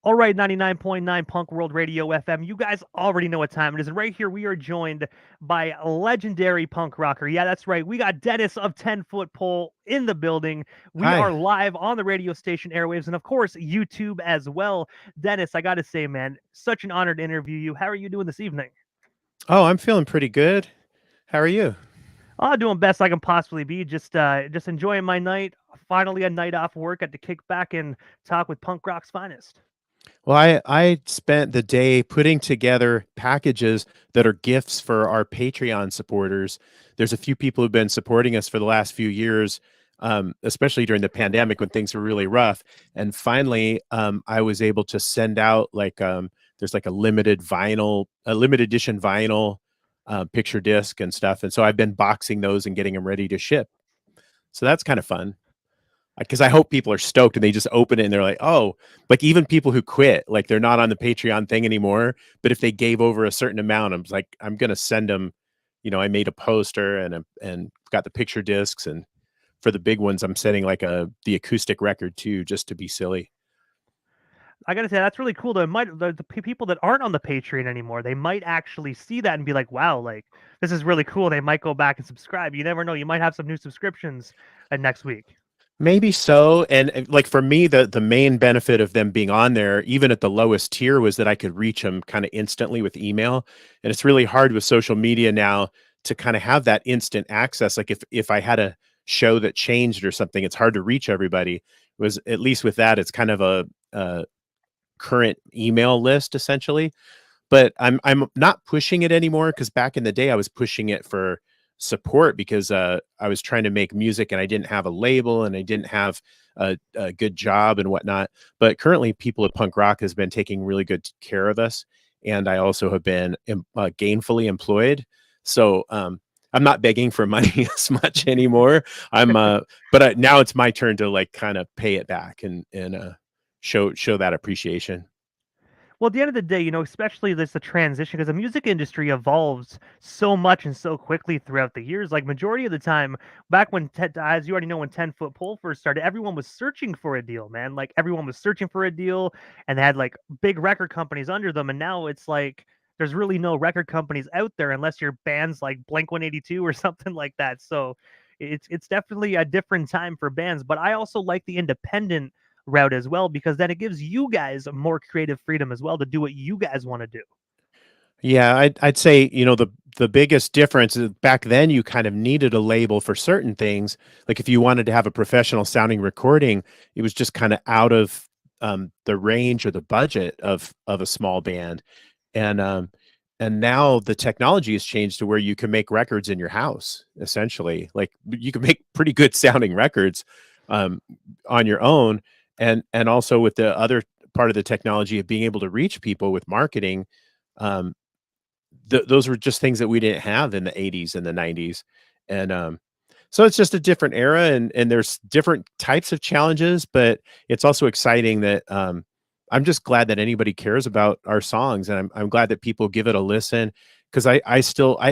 All right, 99.9 Punk World Radio FM. You guys already know what time it is. And right here, we are joined by a legendary punk rocker. Yeah, that's right. We got Dennis of 10 Foot Pole in the building. We Hi. are live on the radio station airwaves and, of course, YouTube as well. Dennis, I got to say, man, such an honor to interview you. How are you doing this evening? Oh, I'm feeling pretty good. How are you? Oh, doing best I can possibly be. Just enjoying my night. Finally, a night off work. Got to kick back and talk with punk rock's finest. Well, I spent the day putting together packages that are gifts for our Patreon supporters. There's a few people who've been supporting us for the last few years, especially during the pandemic when things were really rough. And finally, I was able to send out there's like a limited edition vinyl picture disc and stuff. And so I've been boxing those and getting them ready to ship. So that's kind of fun. Because I hope people are stoked and they just open it and they're like, oh, like even people who quit, like they're not on the Patreon thing anymore. But if they gave over a certain amount, I'm like, I'm gonna send them. I made a poster and got the picture discs, and for the big ones, I'm sending like the acoustic record too, just to be silly. I gotta say that's really cool. Though it might people that aren't on the Patreon anymore, they might actually see that and be like, "Wow, like this is really cool." They might go back and subscribe. You never know. You might have some new subscriptions next week. Maybe so. And like for me, the main benefit of them being on there, even at the lowest tier, was that I could reach them kind of instantly with email. And it's really hard with social media now to kind of have that instant access. Like if I had a show that changed or something, it's hard to reach everybody. It was at least with that, it's kind of a current email list essentially. But I'm not pushing it anymore because back in the day I was pushing it for support because I was trying to make music and I didn't have a label and I didn't have a good job and whatnot. But currently, people at Punk Rock has been taking really good care of us, and I also have been gainfully employed. So I'm not begging for money as much anymore. But now it's my turn to like kind of pay it back and show that appreciation. Well, at the end of the day, especially this the transition because the music industry evolves so much and so quickly throughout the years. Like majority of the time, back when as you already know, when 10 Foot Pole first started, everyone was searching for a deal, man. Like everyone was searching for a deal, and they had like big record companies under them. And now it's like there's really no record companies out there unless your band's like Blink 182 or something like that. So it's definitely a different time for bands. But I also like the independent route as well because then it gives you guys more creative freedom as well to do what you guys want to do. Yeah, I'd say, the biggest difference is back then you kind of needed a label for certain things. Like if you wanted to have a professional sounding recording, it was just kind of out of the range or the budget of a small band. And and now the technology has changed to where you can make records in your house, essentially. Like you can make pretty good sounding records um, on your own. And also with the other part of the technology of being able to reach people with marketing. Um, those were just things that we didn't have in the 80s and the 90s. And so it's just a different era and there's different types of challenges, but it's also exciting that I'm just glad that anybody cares about our songs, and I'm glad that people give it a listen because I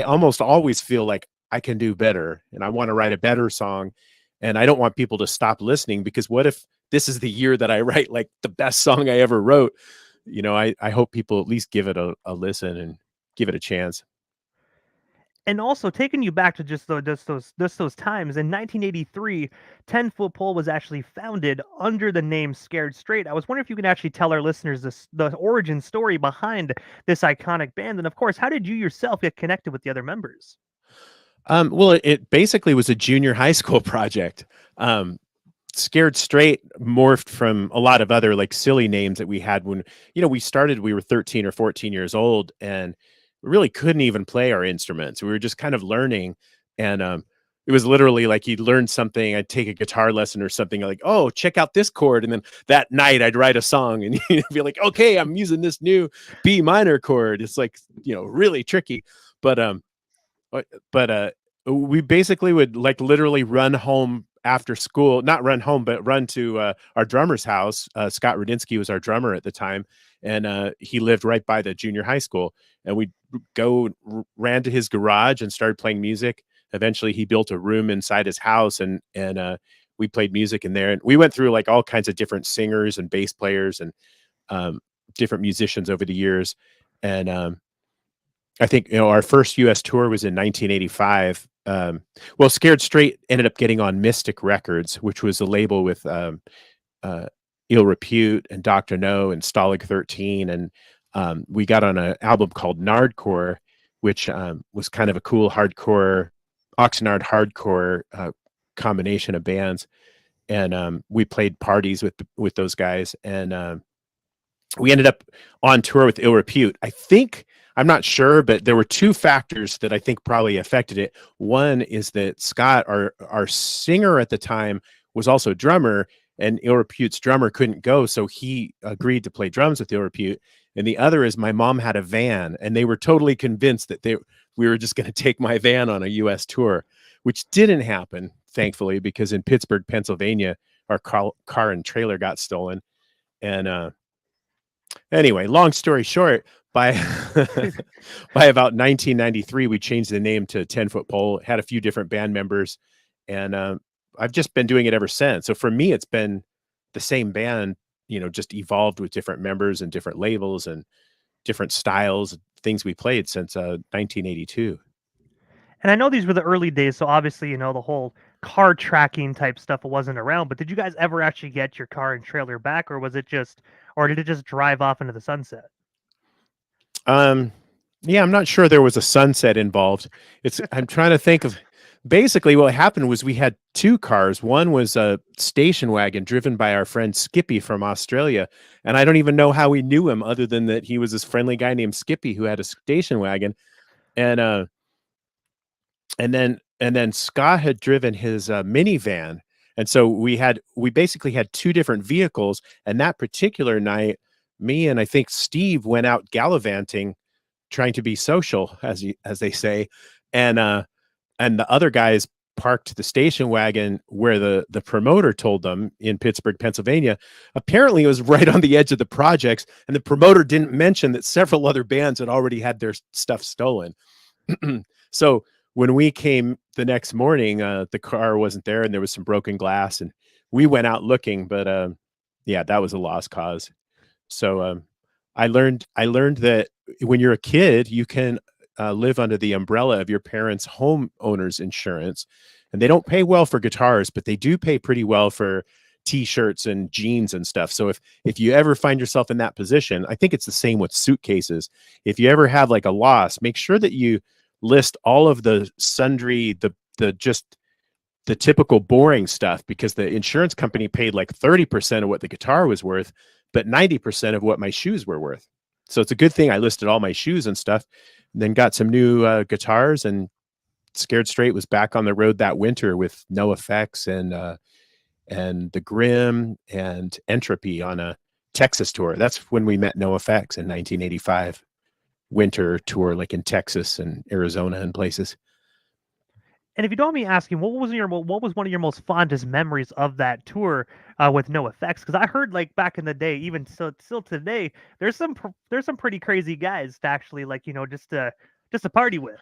almost always feel like I can do better and I want to write a better song, and I don't want people to stop listening because what if this is the year that I write like the best song I ever wrote? I hope people at least give it a listen and give it a chance. And also taking you back to just those times in 1983, 10 Foot Pole was actually founded under the name Scared Straight. I was wondering if you can actually tell our listeners the origin story behind this iconic band, and of course, how did you yourself get connected with the other members? Well, it basically was a junior high school project. Um, Scared Straight morphed from a lot of other like silly names that we had when we started. We were 13 or 14 years old, and we really couldn't even play our instruments. We were just kind of learning, and it was literally like you'd learn something. I'd take a guitar lesson or something like, oh, check out this chord, and then that night I'd write a song, and you'd be like, okay, I'm using this new B minor chord. It's like really tricky, but but we basically would like literally run home after school, not run home, but run to our drummer's house. Scott Rudinsky was our drummer at the time, and he lived right by the junior high school. And we'd ran to his garage and started playing music. Eventually, he built a room inside his house, and we played music in there. And we went through like all kinds of different singers and bass players, and um, different musicians over the years. And I think, our first US tour was in 1985. Well, Scared Straight ended up getting on Mystic Records, which was a label with uh, Ill Repute and Dr. No and Stalag 13. And we got on an album called Nardcore, which was kind of a cool hardcore, Oxnard hardcore combination of bands. And we played parties with those guys. And we ended up on tour with Ill Repute. I'm not sure, but there were two factors that I think probably affected it. One is that Scott, our singer at the time, was also a drummer, and Ill Repute's drummer couldn't go, so he agreed to play drums with Ill Repute. And the other is my mom had a van, and they were totally convinced that we were just going to take my van on a U.S. tour, which didn't happen, thankfully, because in Pittsburgh, Pennsylvania, our car and trailer got stolen. And anyway, long story short, by by about 1993, we changed the name to 10 Foot Pole, had a few different band members, and I've just been doing it ever since. So for me, it's been the same band, just evolved with different members and different labels and different styles, things we played since 1982. And I know these were the early days, so obviously, the whole car tracking type stuff wasn't around. But did you guys ever actually get your car and trailer back, or did it just drive off into the sunset? Yeah, I'm not sure there was a sunset involved. I'm trying to think of. Basically, what happened was we had two cars. One was a station wagon driven by our friend Skippy from Australia. And I don't even know how we knew him other than that he was this friendly guy named Skippy who had a station wagon. And then Scott had driven his minivan. And so we basically had two different vehicles. And that particular night, me and I think Steve went out gallivanting, trying to be social, as they say. And the other guys parked the station wagon where the promoter told them in Pittsburgh, Pennsylvania. Apparently it was right on the edge of the projects, and the promoter didn't mention that several other bands had already had their stuff stolen. So when we came the next morning, the car wasn't there, and there was some broken glass, and we went out looking, but yeah, that was a lost cause. So I learned that when you're a kid, you can live under the umbrella of your parents' homeowners insurance, and they don't pay well for guitars, but they do pay pretty well for t-shirts and jeans and stuff. So if you ever find yourself in that position, I think it's the same with suitcases. If you ever have like a loss, make sure that you list all of the sundry, the typical boring stuff, because the insurance company paid like 30% of what the guitar was worth, but 90% of what my shoes were worth. So it's a good thing I listed all my shoes and stuff, and then got some new guitars, and Scared Straight was back on the road that winter with No Effects and the Grim and Entropy on a Texas tour. That's when we met No Effects in 1985, winter tour, like in Texas and Arizona and places. And if you don't mind me asking, what was one of your most fondest memories of that tour with No Effects? Because I heard like back in the day, even still today, there's some pretty crazy guys to actually just to party with.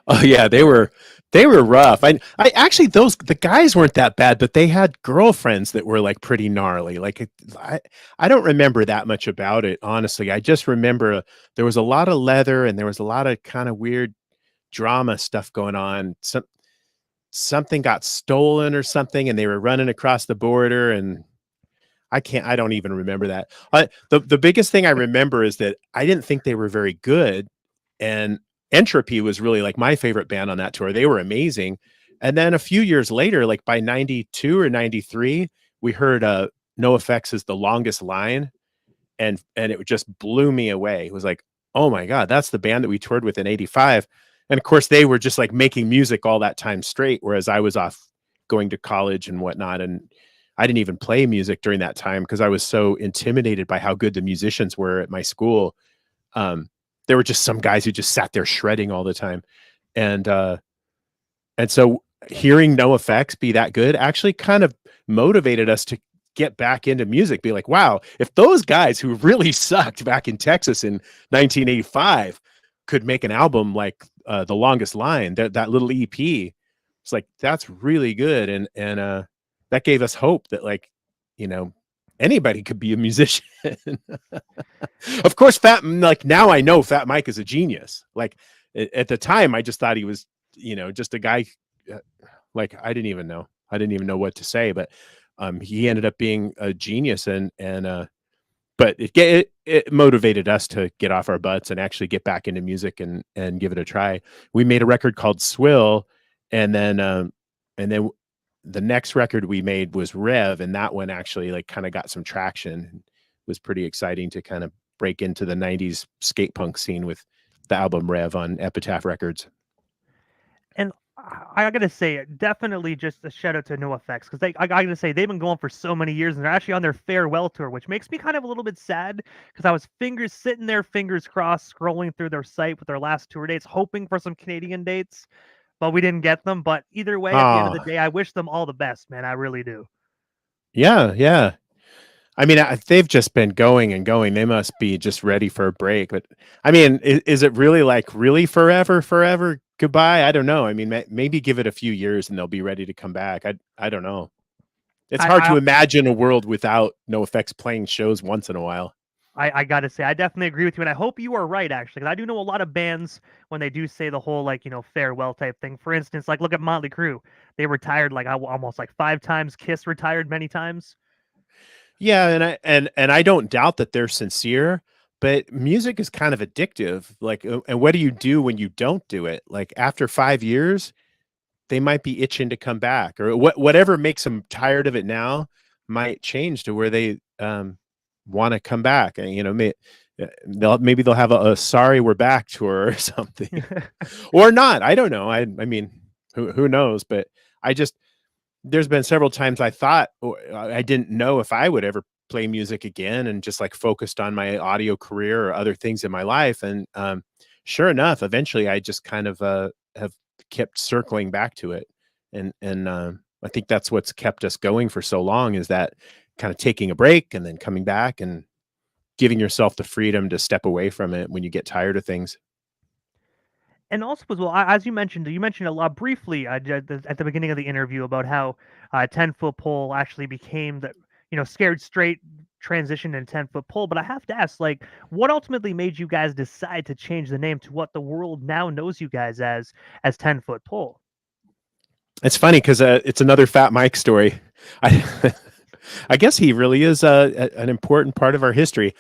Oh yeah, they were rough. I actually, the guys weren't that bad, but they had girlfriends that were like pretty gnarly. Like I don't remember that much about it, honestly. I just remember there was a lot of leather and there was a lot of kind of weird drama stuff going on. Something got stolen or something, and they were running across the border, and I don't even remember that. The biggest thing I remember is that I didn't think they were very good, and Entropy was really like my favorite band on that tour. They were amazing. And then a few years later, like by 92 or 93, we heard No Effects is The Longest Line, and it just blew me away. It was like, oh my God, that's the band that we toured with in 85. And of course, they were just like making music all that time straight, whereas I was off going to college and whatnot. And I didn't even play music during that time because I was so intimidated by how good the musicians were at my school. There were just some guys who just sat there shredding all the time. And so hearing No Effects be that good actually kind of motivated us to get back into music, be like, wow, if those guys who really sucked back in Texas in 1985 could make an album like The Longest Line, that little EP, it's like, that's really good. And that gave us hope that, like, anybody could be a musician. Of course, like now I know Fat Mike is a genius. Like at the time, I just thought he was, just a guy. uh, Like I didn't even know what to say, but he ended up being a genius, and but it motivated us to get off our butts and actually get back into music and give it a try. We made a record called Swill, and then the next record we made was Rev, and that one actually like kind of got some traction. It was pretty exciting to kind of break into the 90s skate punk scene with the album Rev on Epitaph Records. And I gotta say, definitely just a shout out to NoFX because I gotta say they've been going for so many years and they're actually on their farewell tour, which makes me kind of a little bit sad because I was sitting there, fingers crossed, scrolling through their site with their last tour dates, hoping for some Canadian dates, but we didn't get them. But either way, at the end of the Oh, day, I wish them all the best, man. I really do. yeah, yeah. I mean, they've just been going and going. They must be just ready for a break. But I mean, is it really like really forever goodbye? I don't know. I mean, maybe give it a few years and they'll be ready to come back. I don't know. It's hard I to imagine a world without No Effects playing shows once in a while. I gotta say, I definitely agree with you, and I hope you are right, actually, because I do know a lot of bands when they do say the whole like farewell type thing. For instance, like look at Motley Crue, they retired like almost like 5 times. Kiss retired many times. Yeah, and I don't doubt that they're sincere, but music is kind of addictive. Like, and what do you do when you don't do it? Like after 5 years, they might be itching to come back, or whatever makes them tired of it now might change to where they want to come back. And maybe they'll have a sorry we're back tour or something, or not. I don't know. I mean, who knows? But I just there's been several times I thought I didn't know if I would ever play music again, and just like focused on my audio career or other things in my life. And sure enough, eventually I just kind of have kept circling back to it. And I think that's what's kept us going for so long, is that kind of taking a break and then coming back and giving yourself the freedom to step away from it when you get tired of things. And also, as well, as you mentioned a lot briefly at the beginning of the interview about how 10 foot pole actually became the scared straight transition and 10 foot pole. But I have to ask, like, what ultimately made you guys decide to change the name to what the world now knows you guys as 10 foot pole? It's funny because it's another Fat Mike story. I I guess he really is an important part of our history,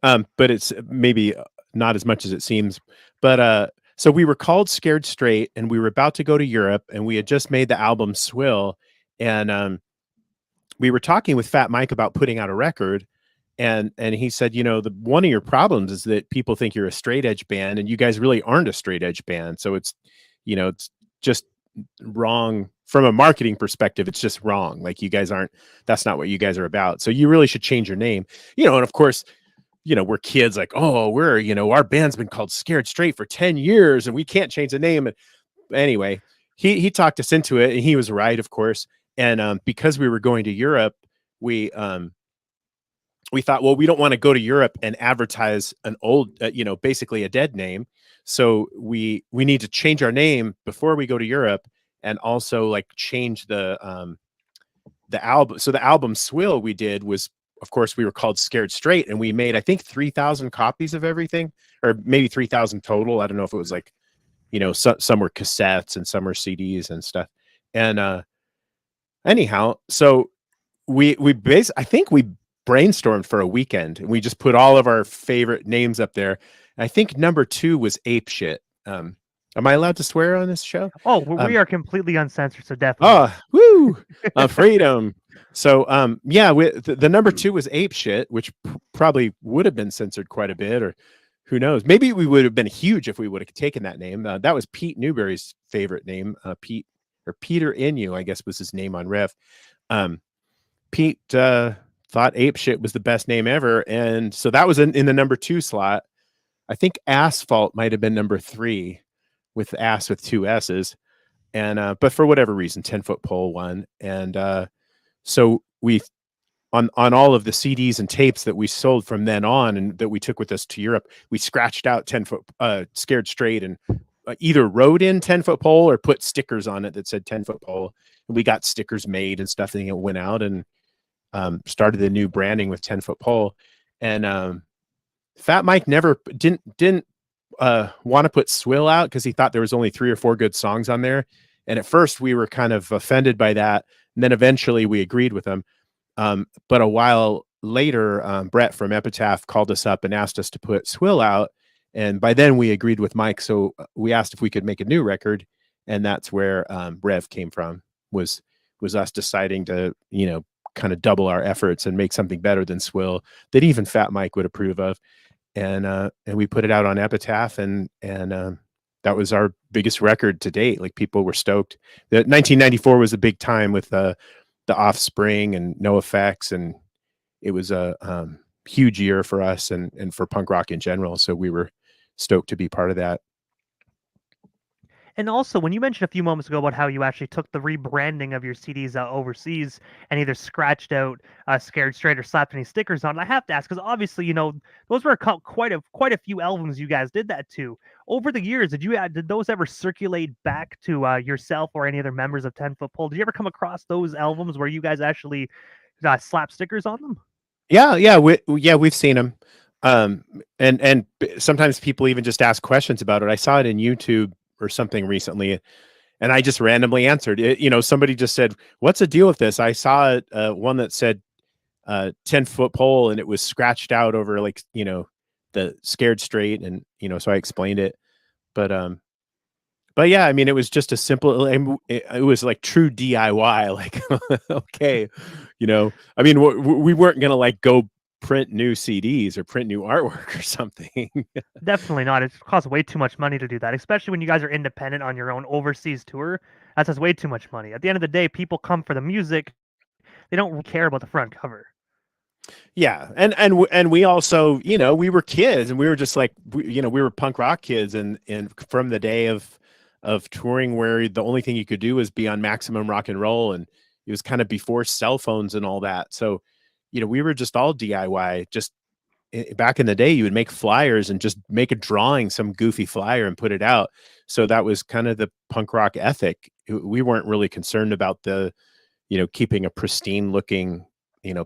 but it's maybe not as much as it seems. But so we were called Scared Straight, and we were about to go to Europe, and we had just made the album Swill, and we were talking with Fat Mike about putting out a record, and he said, the one of your problems is that people think you're a straight edge band, and you guys really aren't a straight edge band. So it's just wrong from a marketing perspective. It's just wrong. Like you guys aren't. That's not what you guys are about. So you really should change your name. And of course, we're kids. Like, oh, our band's been called Scared Straight for 10 years, and we can't change the name. And anyway, he talked us into it, and he was right, of course. And because we were going to Europe, we we thought, well, we don't want to go to Europe and advertise an old, basically a dead name. So we need to change our name before we go to Europe, and also like change the album. So the album Swill we did was, of course, we were called Scared Straight, and we made, I think, 3,000 copies of everything, or maybe 3,000 total. I don't know if it was like, some were cassettes and some were CDs and stuff. And anyhow, so I think we brainstormed for a weekend, and we just put all of our favorite names up there. I think number 2 was Ape Shit. Am I allowed to swear on this show? Oh, we are completely uncensored, so definitely. Oh, woo, freedom. So, yeah, the number 2 was Ape Shit, which probably would have been censored quite a bit, or who knows? Maybe we would have been huge if we would have taken that name. That was Pete Newberry's favorite name. Peter Inu, I guess, was his name on Rev. Pete thought Ape Shit was the best name ever, and so that was in the number 2 slot. I think Asphalt might have been number 3, with ass with 2 S's. And but for whatever reason, 10-foot pole won. And so we on all of the CDs and tapes that we sold from then on, and that we took with us to Europe, we scratched out 10-foot Scared Straight, and either wrote in 10-foot pole or put stickers on it that said 10-foot pole. And we got stickers made and stuff, and it went out, and started the new branding with 10-foot pole, and Fat Mike never didn't want to put Swill out because he thought there was only 3 or 4 good songs on there. And at first we were kind of offended by that. And then eventually we agreed with him. But a while later, Brett from Epitaph called us up and asked us to put Swill out. And by then we agreed with Mike. So we asked if we could make a new record. And that's where Rev came from, was us deciding to, kind of double our efforts and make something better than Swill that even Fat Mike would approve of. And we put it out on Epitaph, and that was our biggest record to date. Like, people were stoked. The 1994 was a big time with the Offspring and No Effects, and it was a huge year for us and for punk rock in general. So we were stoked to be part of that. And also, when you mentioned a few moments ago about how you actually took the rebranding of your CDs overseas and either scratched out "Scared Straight" or slapped any stickers on, I have to ask, because obviously, those were quite a few albums you guys did that to. Over the years, did those ever circulate back to yourself or any other members of 10-foot pole? Did you ever come across those albums where you guys actually slap stickers on them? Yeah, we've seen them. And sometimes people even just ask questions about it. I saw it in YouTube or something recently, and I just randomly answered it. Somebody just said, "What's the deal with this?" I saw one that said 10-foot pole, and it was scratched out over, like, the Scared Straight, and so I explained it. But yeah, I mean, it was just a simple, it was like true DIY. Like, okay, I mean, we weren't gonna like go print new CDs or print new artwork or something. Definitely not. It costs way too much money to do that, especially when you guys are independent on your own overseas tour. That just way too much money. At the end of the day, people come for the music. They don't care about the front cover. Yeah, and we also, we were kids, and we were just like, we were punk rock kids, and from the day of touring, where the only thing you could do was be on Maximum Rock and Roll, and it was kind of before cell phones and all that. So, we were just all DIY. Just back in the day, you would make flyers and just make a drawing, some goofy flyer, and put it out. So that was kind of the punk rock ethic. We weren't really concerned about the, keeping a pristine looking,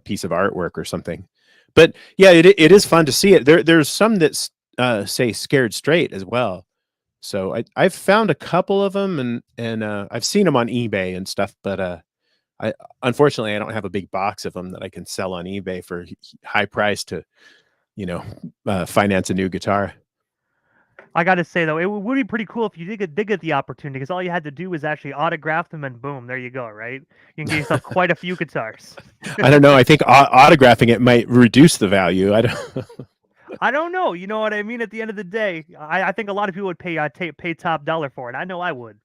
piece of artwork or something. But yeah, it is fun to see it. There's some that say Scared Straight as well. So I've found a couple of them, and I've seen them on eBay and stuff, but unfortunately I don't have a big box of them that I can sell on eBay for high price to, finance a new guitar. I got to say though, it would be pretty cool if you did get the opportunity, because all you had to do was actually autograph them, and boom, there you go, right? You can get yourself quite a few guitars. I don't know. I think autographing it might reduce the value. I don't know. You know what I mean? At the end of the day, I think a lot of people would pay top dollar for it. I know I would.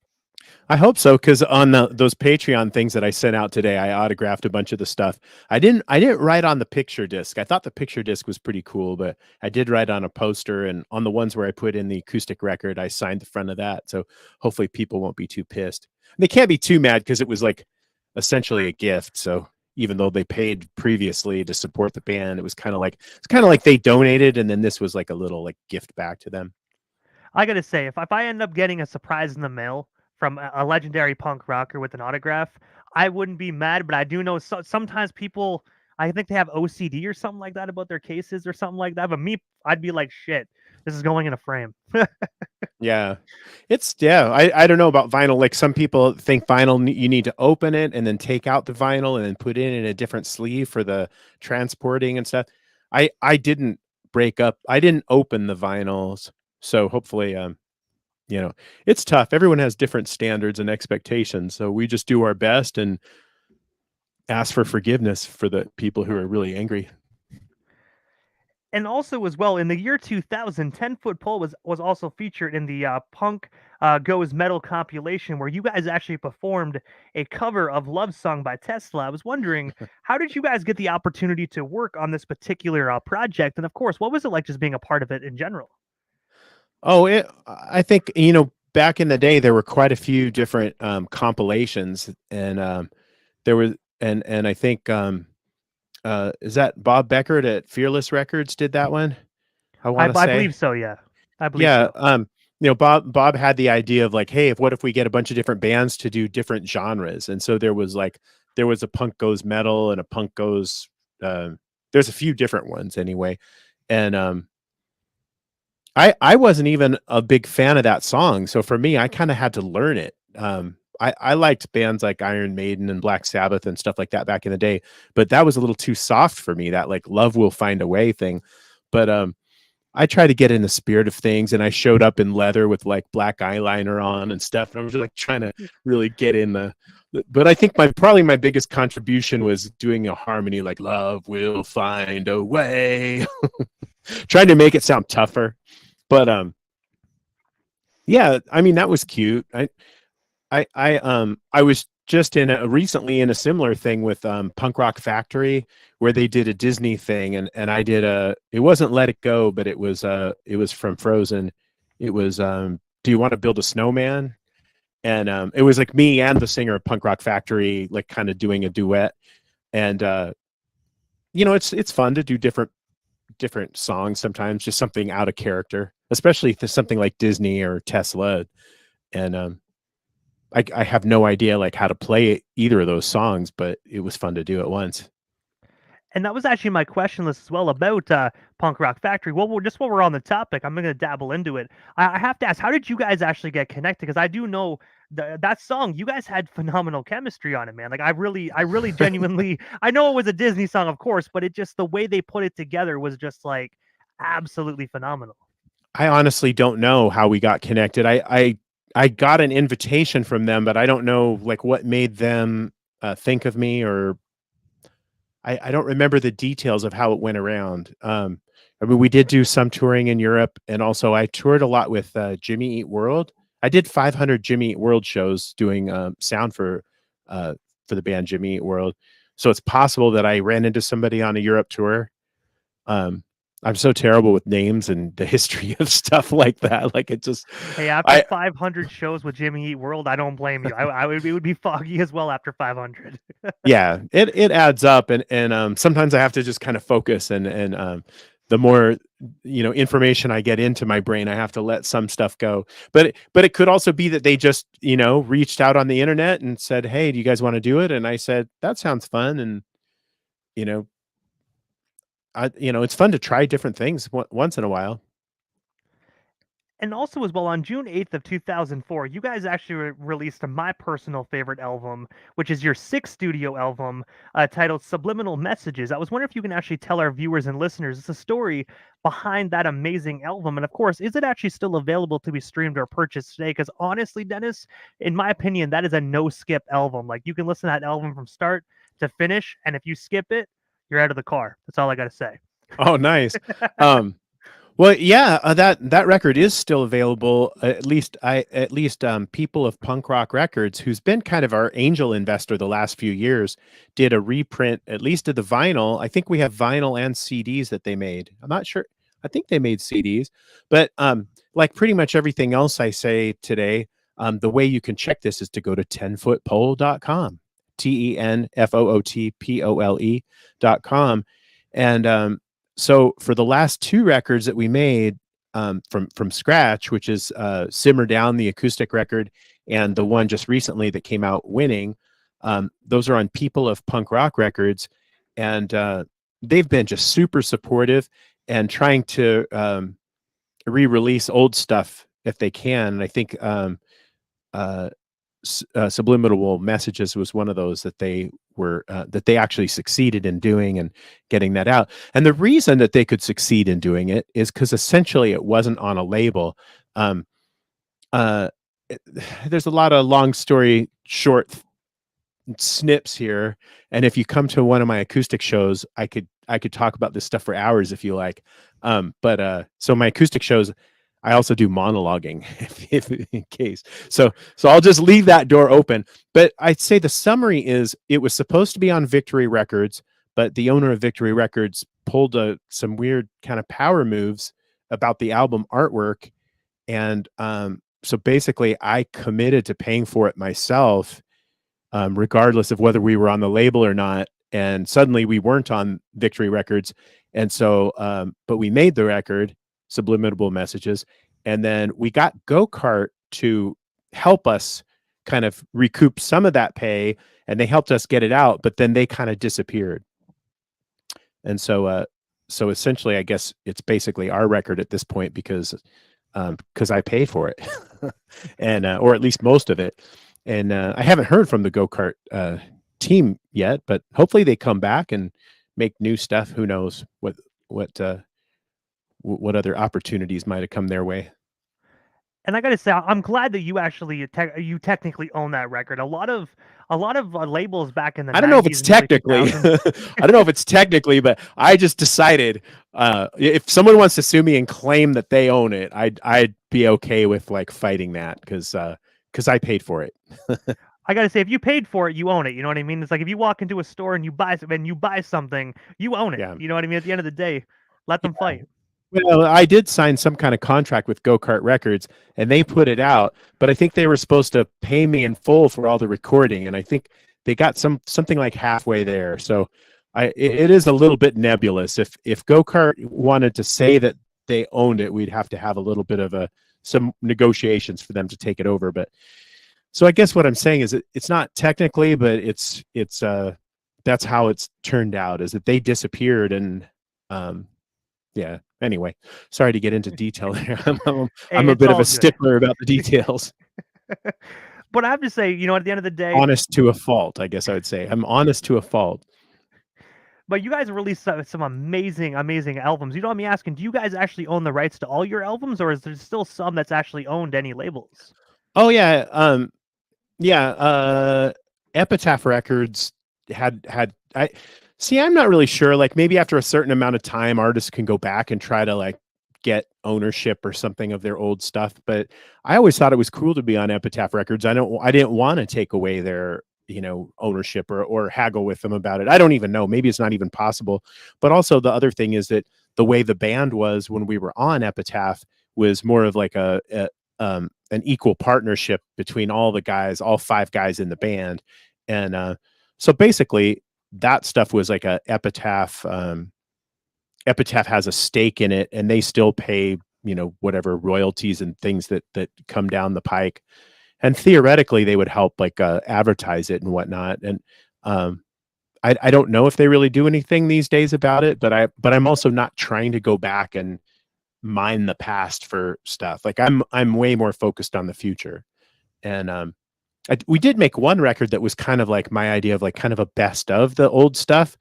I hope so, because on those Patreon things that I sent out today, I autographed a bunch of the stuff. I didn't write on the picture disc. I thought the picture disc was pretty cool, but I did write on a poster, and on the ones where I put in the acoustic record, I signed the front of that. So hopefully people won't be too pissed. They can't be too mad, because it was like essentially a gift. So even though they paid previously to support the band, it's kind of like they donated, and then this was like a little like gift back to them. I gotta say, if I end up getting a surprise in the mail from a legendary punk rocker with an autograph, I wouldn't be mad. But I do know sometimes people, I think they have OCD or something like that about their cases or something like that. But me, I'd be like, shit, this is going in a frame. Yeah, I don't know about vinyl. Like, some people think vinyl, you need to open it and then take out the vinyl and then put it in a different sleeve for the transporting and stuff. I didn't I didn't open the vinyls, so hopefully it's tough. Everyone has different standards and expectations, so we just do our best and ask for forgiveness for the people who are really angry. And also, as well, in the year 2000, 10-foot pole was also featured in the Punk Goes Metal compilation, where you guys actually performed a cover of Love Song by Tesla. I was wondering, how did you guys get the opportunity to work on this particular project? And of course, what was it like just being a part of it in general? Oh, I think, back in the day, there were quite a few different compilations, and there was, and I think, is that Bob Beckert at Fearless Records did that one? I want to I say. believe so, yeah. I believe Yeah, so. Bob had the idea of like, hey, what if we get a bunch of different bands to do different genres? And so there was like there was a Punk Goes Metal and a Punk Goes. Uh, there's a few different ones anyway, and I wasn't even a big fan of that song, so for me, I kind of had to learn it. I liked bands like Iron Maiden and Black Sabbath and stuff like that back in the day, but that was a little too soft for me. That like "Love Will Find a Way" thing, but I try to get in the spirit of things, and I showed up in leather with like black eyeliner on and stuff, and I was like trying to really get in the. But I think probably my biggest contribution was doing a harmony like "Love Will Find a Way," trying to make it sound tougher. But yeah, I mean that was cute. I was just recently in a similar thing with Punk Rock Factory, where they did a Disney thing, and I did it wasn't Let It Go, but it was from Frozen. It was Do You Want to Build a Snowman? And it was like me and the singer of Punk Rock Factory like kind of doing a duet. And it's fun to do different songs sometimes, just something out of character, especially if there's something like Disney or Tesla. And I have no idea like how to play either of those songs, but it was fun to do it once. And that was actually my question list as well about Punk Rock Factory. Well, just while we're on the topic, I'm going to dabble into it. I have to ask, how did you guys actually get connected? Because I do know that song, you guys had phenomenal chemistry on it, man. Like I really genuinely, I know it was a Disney song, of course, but it just the way they put it together was just like absolutely phenomenal. I honestly don't know how we got connected. I got an invitation from them, but I don't know like what made them think of me, or I don't remember the details of how it went around. I mean, we did do some touring in Europe, and also I toured a lot with Jimmy Eat World. I did 500 Jimmy Eat World shows doing sound for the band Jimmy Eat World. So it's possible that I ran into somebody on a Europe tour. I'm so terrible with names and the history of stuff like that. Like it just, Hey, after 500 shows with Jimmy Eat World, I don't blame you. It would be foggy as well after 500. Yeah, it adds up, and sometimes I have to just kind of focus, and the more information I get into my brain, I have to let some stuff go. But it could also be that they just reached out on the internet and said, "Hey, do you guys want to do it?" And I said, "That sounds fun," and you know, it's fun to try different things once in a while. And also as well, on June 8th of 2004, you guys actually released my personal favorite album, which is your sixth studio album, titled Subliminal Messages. I was wondering if you can actually tell our viewers and listeners the story behind that amazing album. And of course, is it actually still available to be streamed or purchased today? Because honestly, Dennis, in my opinion, that is a no-skip album. Like you can listen to that album from start to finish, and if you skip it, you're out of the car. That's all I got to say. Oh, nice. Well, yeah, that record is still available. At least people of Punk Rock Records, who's been kind of our angel investor the last few years, did a reprint at least of the vinyl. I think we have vinyl and CDs that they made. I'm not sure. I think they made CDs, but like pretty much everything else I say today, the way you can check this is to go to 10footpole.com, TENFOOTPOLE.com, and so for the last two records that we made from scratch, which is Simmer Down, the acoustic record, and the one just recently that came out, Winning, those are on People of Punk Rock Records, and they've been just super supportive and trying to re-release old stuff if they can. And I think Subliminal Messages was one of those that they actually succeeded in doing and getting that out. And the reason that they could succeed in doing it is because essentially it wasn't on a label. There's a lot of long story short snips here, and if you come to one of my acoustic shows, I could talk about this stuff for hours if you like. But so my acoustic shows, I also do monologuing if in case. So I'll just leave that door open. But I'd say the summary is it was supposed to be on Victory Records, but the owner of Victory Records pulled some weird kind of power moves about the album artwork. And so basically I committed to paying for it myself, regardless of whether we were on the label or not. And suddenly we weren't on Victory Records. And so, but we made the record, Subliminal Messages, and then we got Go-Kart to help us kind of recouped some of that pay, and they helped us get it out, but then they kind of disappeared. And so essentially, I guess it's basically our record at this point because I pay for it, and or at least most of it. And I haven't heard from the go-kart team yet, but hopefully they come back and make new stuff. Who knows what what other opportunities might have come their way. And I gotta say, I'm glad that you actually you technically own that record. A lot of labels back in the I don't know if 90s it's and early technically, 2000s. I don't know if it's technically, but I just decided if someone wants to sue me and claim that they own it, I'd be okay with like fighting that because I paid for it. I gotta say, if you paid for it, you own it. You know what I mean? It's like if you walk into a store and you buy something, you own it. Yeah. You know what I mean? At the end of the day, let them fight. Well, I did sign some kind of contract with Go Kart Records, and they put it out, but I think they were supposed to pay me in full for all the recording, and I think they got something like halfway there. So it is a little bit nebulous. If Go Kart wanted to say that they owned it, we'd have to have a little bit of some negotiations for them to take it over. But so I guess what I'm saying is it's not technically, but it's that's how it's turned out, is that they disappeared. And yeah. Anyway, sorry to get into detail there. I'm a bit of a stickler about the details. But I have to say, at the end of the day, honest to a fault, I guess I would say. I'm honest to a fault. But you guys released some amazing albums. You know what I'm asking? Do you guys actually own the rights to all your albums, or is there still some that's actually owned any labels? Oh yeah, Epitaph Records had I see. I'm not really sure. Like maybe after a certain amount of time, artists can go back and try to like get ownership or something of their old stuff. But I always thought it was cool to be on Epitaph Records. I didn't want to take away their ownership or haggle with them about it. I don't even know. Maybe it's not even possible. But also the other thing is that the way the band was when we were on Epitaph was more of like an equal partnership between all the guys, all 5 guys in the band. And so basically that stuff was like a Epitaph. Epitaph has a stake in it, and they still pay, whatever royalties and things that come down the pike. And theoretically they would help like advertise it and whatnot. And I don't know if they really do anything these days about it, but I'm also not trying to go back and mine the past for stuff. Like I'm way more focused on the future. And we did make one record that was kind of like my idea of like kind of a best of the old stuff.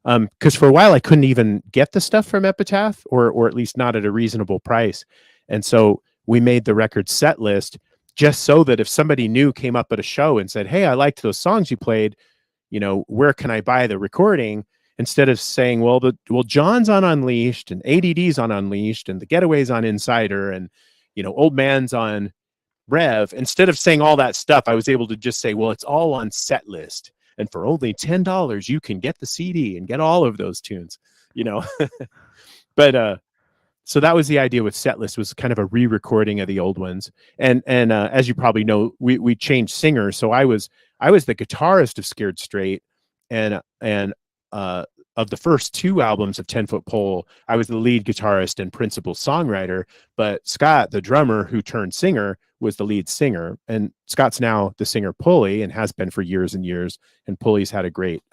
Because for a while I couldn't even get the stuff from Epitaph, or at least not at a reasonable price. And so we made the record set list just so that if somebody new came up at a show and said, "Hey, I liked those songs you played, where can I buy the recording?" Instead of saying, well, John's on Unleashed and ADD's on Unleashed and the Getaway's on Insider and, Old Man's on Rev. Instead of saying all that stuff, I was able to just say, well, it's all on Set List. And for only $10, you can get the CD and get all of those tunes, But so that was the idea with Setlist, was kind of a re-recording of the old ones. And as you probably know, we changed singers. So I was the guitarist of Scared Straight, and of the first 2 albums of 10 Foot Pole, I was the lead guitarist and principal songwriter. But Scott, the drummer who turned singer, was the lead singer. And Scott's now the singer Pulley and has been for years and years. And Pulley's had a great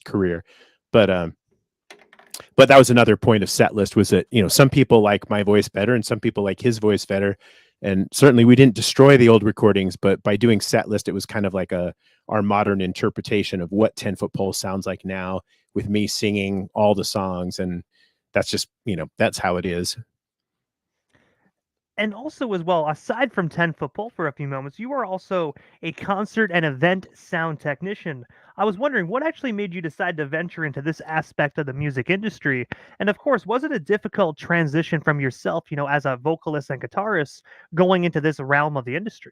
career. But that was another point of Setlist, was that, some people like my voice better and some people like his voice better. And certainly we didn't destroy the old recordings, but by doing Setlist, it was kind of like our modern interpretation of what 10 Foot Pole sounds like now, with me singing all the songs. And that's just, that's how it is. And also, as well, aside from 10 Foot Pole for a few moments, you are also a concert and event sound technician. I was wondering what actually made you decide to venture into this aspect of the music industry. And of course, was it a difficult transition from yourself, as a vocalist and guitarist, going into this realm of the industry?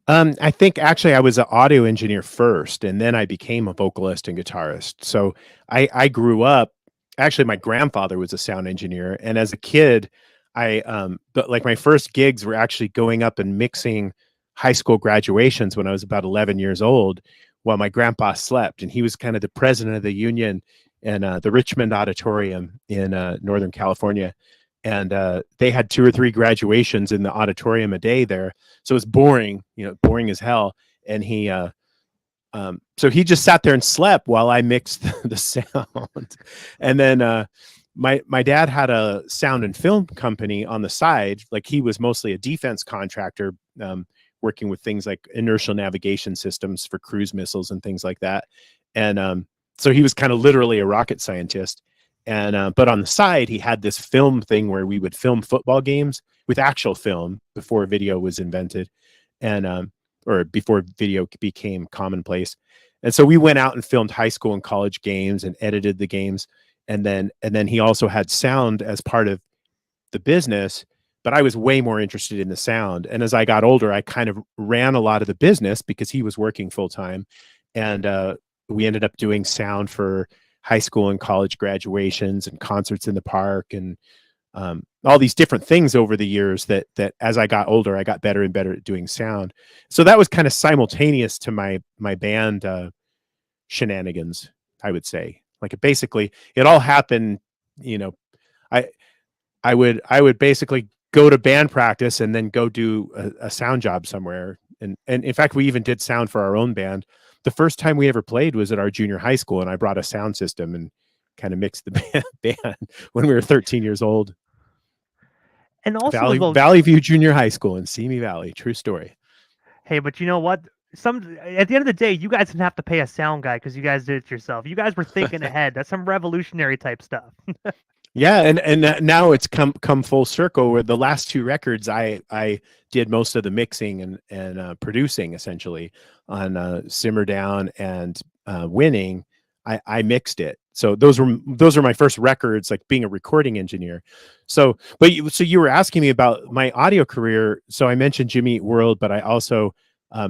I think actually I was an audio engineer first, and then I became a vocalist and guitarist. So I grew up, actually my grandfather was a sound engineer. And as a kid, but like my first gigs were actually going up and mixing high school graduations when I was about 11 years old, while my grandpa slept. And he was kind of the president of the union in the Richmond Auditorium in Northern California. and they had 2 or 3 graduations in the auditorium a day there, so it was boring, boring as hell. And so he just sat there and slept while I mixed the sound. And then my dad had a sound and film company on the side. Like, he was mostly a defense contractor, working with things like inertial navigation systems for cruise missiles and things like that. And so he was kind of literally a rocket scientist. And but on the side, he had this film thing where we would film football games with actual film before video was invented, and or before video became commonplace. And so we went out and filmed high school and college games and edited the games. And then he also had sound as part of the business, but I was way more interested in the sound. And as I got older, I kind of ran a lot of the business because he was working full time. And we ended up doing sound for high school and college graduations and concerts in the park, and all these different things over the years that as I got older, I got better and better at doing sound. So that was kind of simultaneous to my band shenanigans, I would say. Like, it all happened, I I would basically go to band practice and then go do a sound job somewhere. And in fact, we even did sound for our own band. The first time we ever played was at our junior high school, and I brought a sound system and kind of mixed the band when we were 13 years old. And also as well, Valley View Junior High School in Simi Valley. True story. hey, but you know what? At the end of the day, you guys didn't have to pay a sound guy because you guys did it yourself. You guys were thinking ahead. That's some revolutionary type stuff. Yeah, and now it's come full circle, where the last 2 records I did most of the mixing and producing, essentially, on Simmer Down and Winning. I mixed it. So those were my first records, like being a recording engineer. So you were asking me about my audio career. So I mentioned Jimmy Eat World, but I also,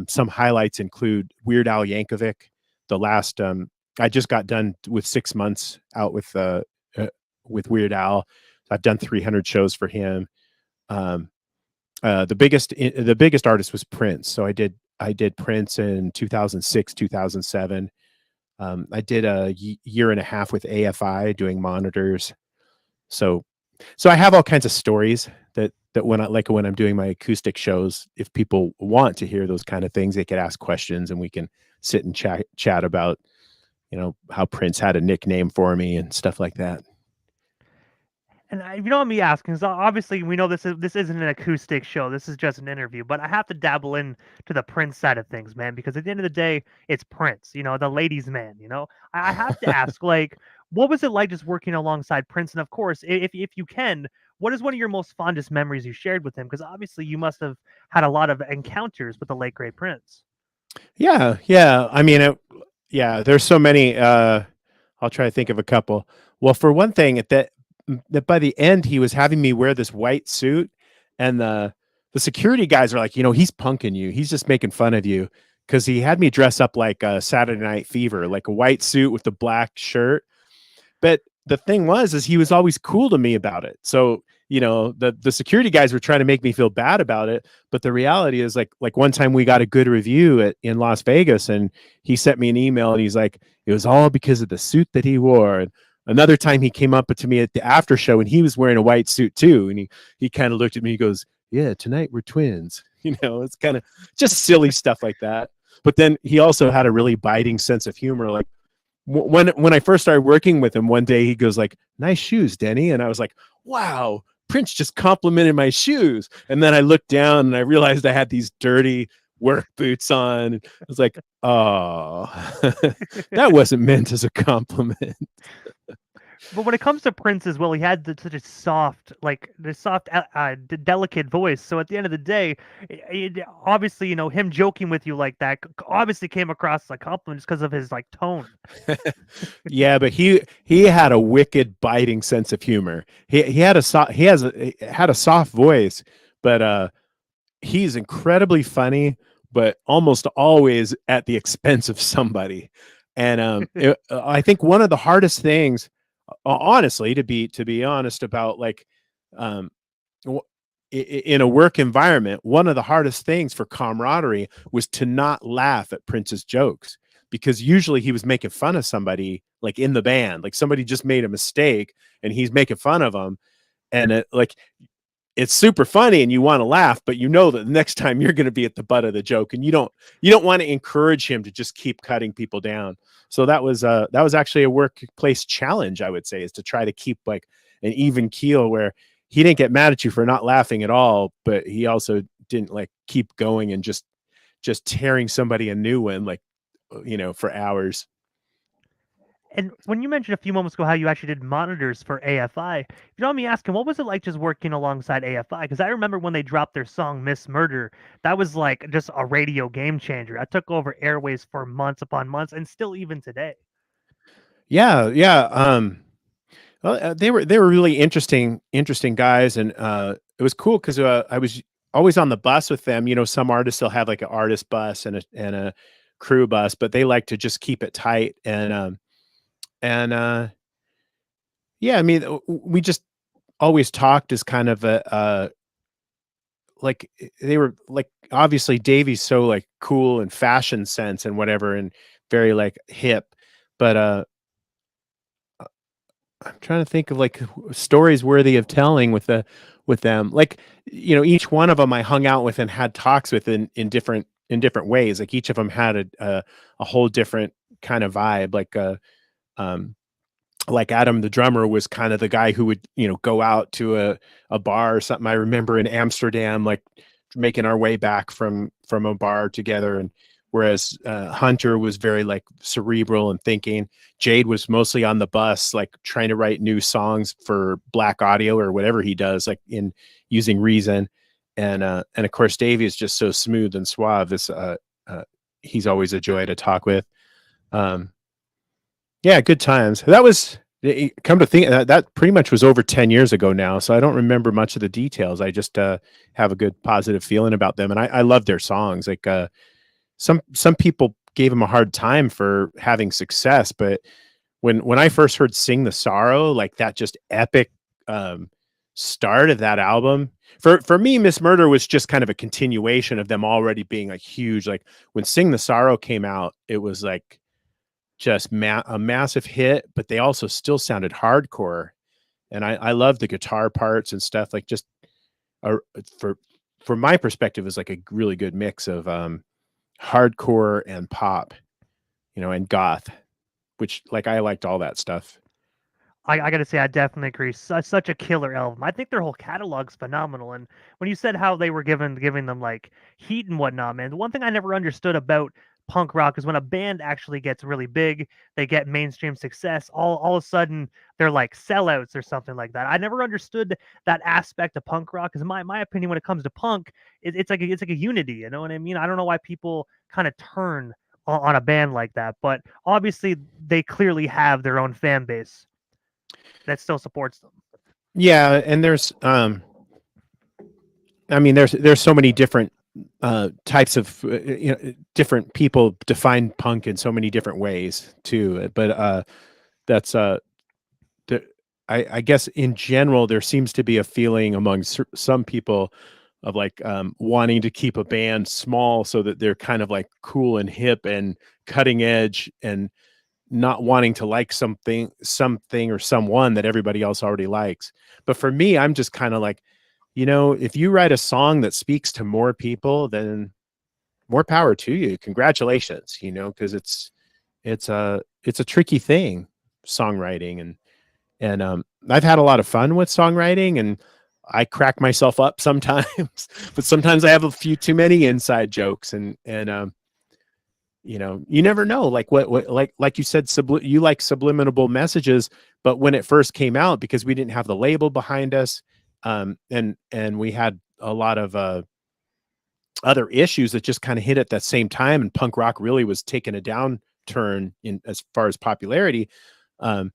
some highlights include Weird Al Yankovic. The last, I just got done with 6 months out with Weird Al. I've done 300 shows for him. The biggest artist was Prince. So I did Prince in 2006, 2007. I did a year and a half with AFI doing monitors. So I have all kinds of stories that when I'm doing my acoustic shows, if people want to hear those kind of things, they could ask questions and we can sit and chat about, how Prince had a nickname for me and stuff like that. And you know what me asking is, obviously we know this isn't an acoustic show. This is just an interview, but I have to dabble in to the Prince side of things, man, because at the end of the day, it's Prince, the ladies' man. I have to ask, like, what was it like just working alongside Prince? And of course, if you can, what is one of your most fondest memories you shared with him? Because obviously you must have had a lot of encounters with the late great Prince. Yeah. I mean, there's so many. I'll try to think of a couple. Well, for one thing, that by the end, he was having me wear this white suit, and the security guys are like, he's punking you. He's just making fun of you, because he had me dress up like a Saturday Night Fever, like a white suit with the black shirt. But the thing is he was always cool to me about it. So, the security guys were trying to make me feel bad about it. But the reality is, like one time we got a good review in Las Vegas, and he sent me an email and he's like, it was all because of the suit that he wore. And another time he came up to me at the after show and he was wearing a white suit too. And he kind of looked at me, he goes, yeah, tonight we're twins. It's kind of just silly stuff like that. But then he also had a really biting sense of humor. Like, when I first started working with him, one day he goes like, nice shoes, Denny. And I was like, wow, Prince just complimented my shoes. And then I looked down and I realized I had these dirty work boots on. I was like, oh, that wasn't meant as a compliment. But when it comes to Prince as well, he had such a soft, delicate voice. So at the end of the day, obviously, him joking with you like that obviously came across like compliments because of his tone. Yeah, but he had a wicked biting sense of humor. He had a soft voice, but he's incredibly funny, but almost always at the expense of somebody. And I think one of the hardest things, honestly, to be honest about, like, in a work environment, one of the hardest things for camaraderie was to not laugh at Prince's jokes, because usually he was making fun of somebody, like in the band, like somebody just made a mistake and he's making fun of them. and it's super funny and you want to laugh, but you know that the next time you're going to be at the butt of the joke, and you don't want to encourage him to just keep cutting people down. So that was actually a workplace challenge, I would say, is to try to keep like an even keel where he didn't get mad at you for not laughing at all, but he also didn't like keep going and just tearing somebody a new one, like, for hours. And when you mentioned a few moments ago how you actually did monitors for AFI, if you don't mind me asking, what was it like just working alongside AFI? Because I remember when they dropped their song "Miss Murder," that was like just a radio game changer. I took over airways for months upon months, and still even today. Yeah, yeah. Well, they were really interesting guys, and it was cool because I was always on the bus with them. Some artists will have like an artist bus and a crew bus, but they like to just keep it tight. And yeah, I mean, we just always talked as kind of like they were like, obviously Davey's so like cool and fashion sense and whatever, and very like hip, but I'm trying to think of like stories worthy of telling with them. Like, each one of them I hung out with and had talks with in different ways. Like each of them had a whole different kind of vibe. Um like Adam the drummer was kind of the guy who would, go out to a bar or something. I remember in Amsterdam, like making our way back from a bar together. And whereas Hunter was very like cerebral and thinking, Jade was mostly on the bus, like trying to write new songs for Black Audio or whatever he does, like in using Reason. And of course Davey is just so smooth and suave. He's always a joy to talk with. um yeah, good times. That was, come to think, that pretty much was over 10 years ago now, so I don't remember much of the details. I just have a good positive feeling about them, and I love their songs. Like some people gave them a hard time for having success, but when I first heard "Sing the Sorrow," like that just epic start of that album. For me, Miss Murder was just kind of a continuation of them already being like huge. Like when "Sing the Sorrow" came out, it was like just a massive hit, but they also still sounded hardcore. And I love the guitar parts and stuff. Like just a, for from my perspective, is like a really good mix of hardcore and pop, and goth, which like I liked all that stuff. I gotta say, I definitely agree. Such a killer album. I think their whole catalog's phenomenal. And when you said how they were giving them like heat and whatnot, man, the one thing I never understood about punk rock is when a band actually gets really big, they get mainstream success. All of a sudden, they're like sellouts or something like that. I never understood that aspect of punk rock. Because my opinion, when it comes to punk, it's like a unity. You know what I mean? I don't know why people kind of turn on a band like that, but obviously they clearly have their own fan base that still supports them. Yeah, and I mean, there's so many different types of different people define punk in so many different ways too. But that's the, I guess in general there seems to be a feeling among some people of like wanting to keep a band small so that they're kind of like cool and hip and cutting edge, and not wanting to like something or someone that everybody else already likes. But for me, I'm just kind of like, if you write a song that speaks to more people, then more power to you. Congratulations, because it's a tricky thing, songwriting. And I've had a lot of fun with songwriting, and I crack myself up sometimes, but sometimes I have a few too many inside jokes, and you never know, like what like you said, you like subliminal messages. But when it first came out, because we didn't have the label behind us, and we had a lot of other issues that just kind of hit at that same time, and punk rock really was taking a downturn in as far as popularity. um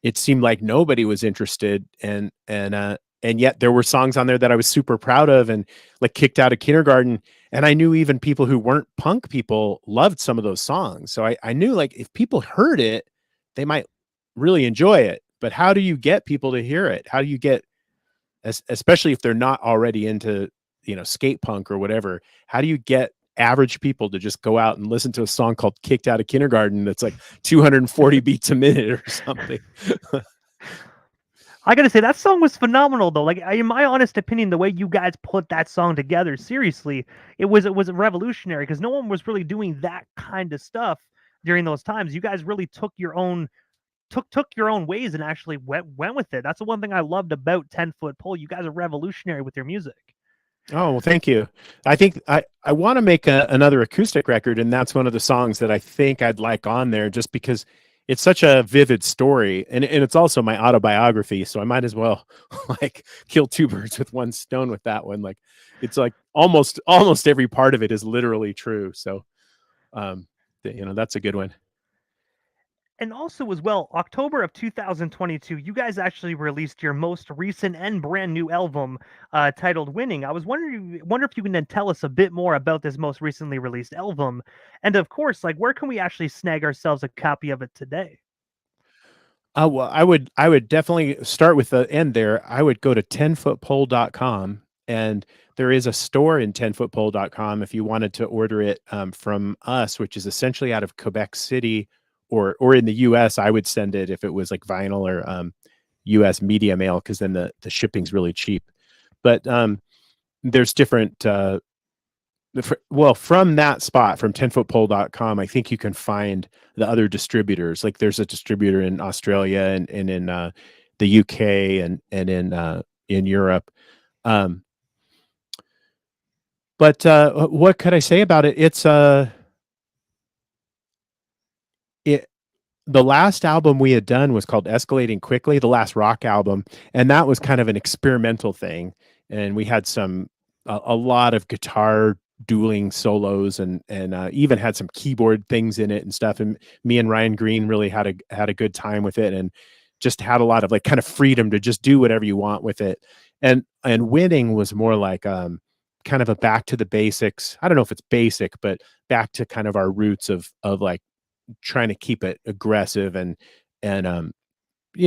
it seemed like nobody was interested, and yet there were songs on there that I was super proud of, and like Kicked Out of Kindergarten. And I knew even people who weren't punk people loved some of those songs. So I knew like if people heard it, they might really enjoy it. But how do you get people to hear it? How do you get, especially if they're not already into, skate punk or whatever, how do you get average people to just go out and listen to a song called Kicked Out of Kindergarten that's like 240 beats a minute or something? I gotta say that song was phenomenal though. Like in my honest opinion, the way you guys put that song together, seriously, it was revolutionary because no one was really doing that kind of stuff during those times. You guys really took your own ways and actually went with it. That's the one thing I loved about 10 Foot Pole. You guys are revolutionary with your music. Oh, well, thank you. I think I want to make another acoustic record, and that's one of the songs that I think I'd like on there, just because it's such a vivid story, and it's also my autobiography, so I might as well like kill two birds with one stone with that one. Like, it's like almost every part of it is literally true. So, um, that's a good one. And also as well, October of 2022, you guys actually released your most recent and brand new album, titled "Winning." I was wonder if you can then tell us a bit more about this most recently released album, and of course, like where can we actually snag ourselves a copy of it today? Well, I would definitely start with the end there. I would go to 10footpole.com, and there is a store in 10footpole.com if you wanted to order it from us, which is essentially out of Quebec City, or in the US, I would send it if it was like vinyl or US media mail, because then the shipping's really cheap. But there's different well, from that spot, from 10footpole.com, I think you can find the other distributors. Like, there's a distributor in Australia and in the UK and in Europe. Um, but what could I say about it? It the last album we had done was called Escalating Quickly, the last rock album, and that was kind of an experimental thing. And we had a lot of guitar dueling solos, and even had some keyboard things in it and stuff. And me and Ryan Green really had a good time with it, and just had a lot of like kind of freedom to just do whatever you want with it. And Winning was more like kind of a back to the basics. I don't know if it's basic, but back to kind of our roots of like trying to keep it aggressive and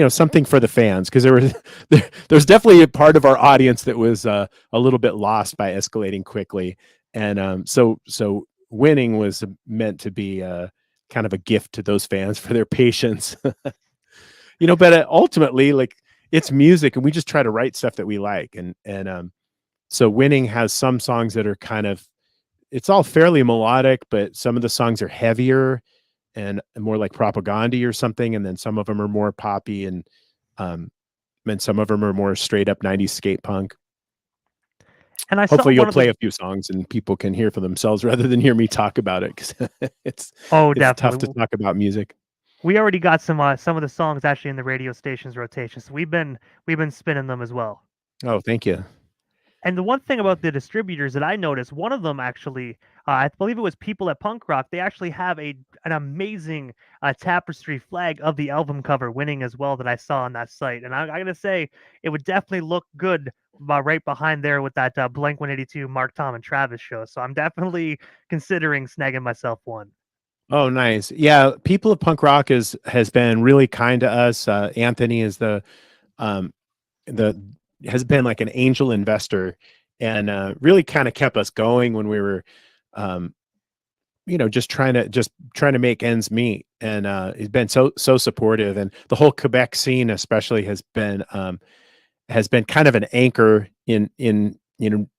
something for the fans, because there's definitely a part of our audience that was a little bit lost by Escalating Quickly. And so Winning was meant to be kind of a gift to those fans for their patience. But ultimately, like, it's music, and we just try to write stuff that we like. And so Winning has some songs that are kind of, it's all fairly melodic, but some of the songs are heavier and more like propaganda or something, and then some of them are more poppy, um, and some of them are more straight up 90s skate punk. And I saw Hopefully, you'll one of play the a few songs and people can hear for themselves rather than hear me talk about it, because it's oh, it's tough definitely. to talk about music. We already got some of the songs actually in the radio station's rotation, so we've been spinning them as well. Oh, thank you. And the one thing about the distributors that I noticed, one of them actually, I believe it was People at Punk Rock. They actually have an amazing tapestry flag of the album cover, Winning as well, that I saw on that site. And I gotta say, it would definitely look good right behind there with that Blink 182 Mark, Tom, and Travis show. So I'm definitely considering snagging myself one. Oh, nice. Yeah, People of Punk Rock has been really kind to us. Anthony is um, the has been like an angel investor, and really kind of kept us going when we were um, just trying to make ends meet. And he's been so supportive, and the whole Quebec scene especially has been kind of an anchor in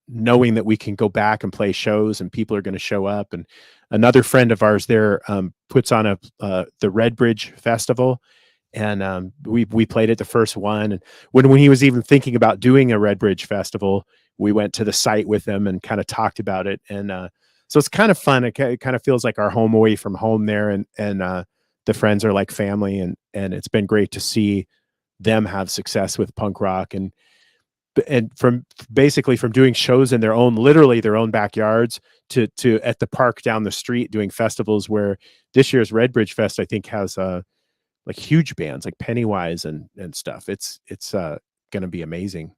knowing that we can go back and play shows and people are going to show up. And another friend of ours there puts on the Red Bridge Festival, and we played at the first one. And when he was even thinking about doing a Red Bridge Festival, we went to the site with him and kind of talked about it. And so it's kind of fun. It kind of feels like our home away from home there, and the friends are like family, and it's been great to see them have success with punk rock. And from basically from doing shows in literally their own backyards, to at the park down the street doing festivals, where this year's Red Bridge Fest I think has like huge bands like Pennywise and stuff. It's going to be amazing.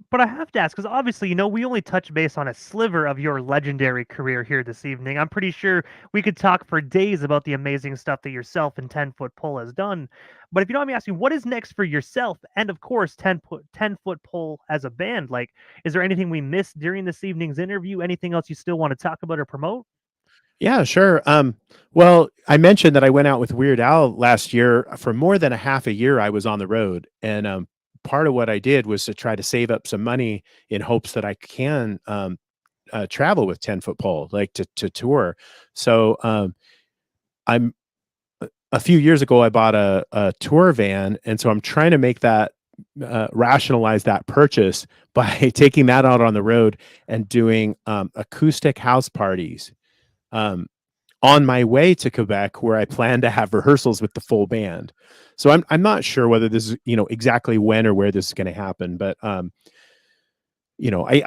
But I have to ask, because obviously, we only touch base on a sliver of your legendary career here this evening. I'm pretty sure we could talk for days about the amazing stuff that yourself and 10 Foot Pole has done. But if you don't mind me asking, what is next for yourself and, of course, 10 Foot Pole as a band? Like, is there anything we missed during this evening's interview? Anything else you still want to talk about or promote? Yeah, sure. Well, I mentioned that I went out with Weird Al last year. For more than a half a year, I was on the road, and part of what I did was to try to save up some money in hopes that I can travel with 10 foot pole, like to tour. So I'm a few years ago, I bought a tour van, and so I'm trying to make that rationalize that purchase by taking that out on the road and doing acoustic house parties. Um, on my way to Quebec, where I plan to have rehearsals with the full band. So I'm not sure whether this is, exactly when or where this is going to happen, but I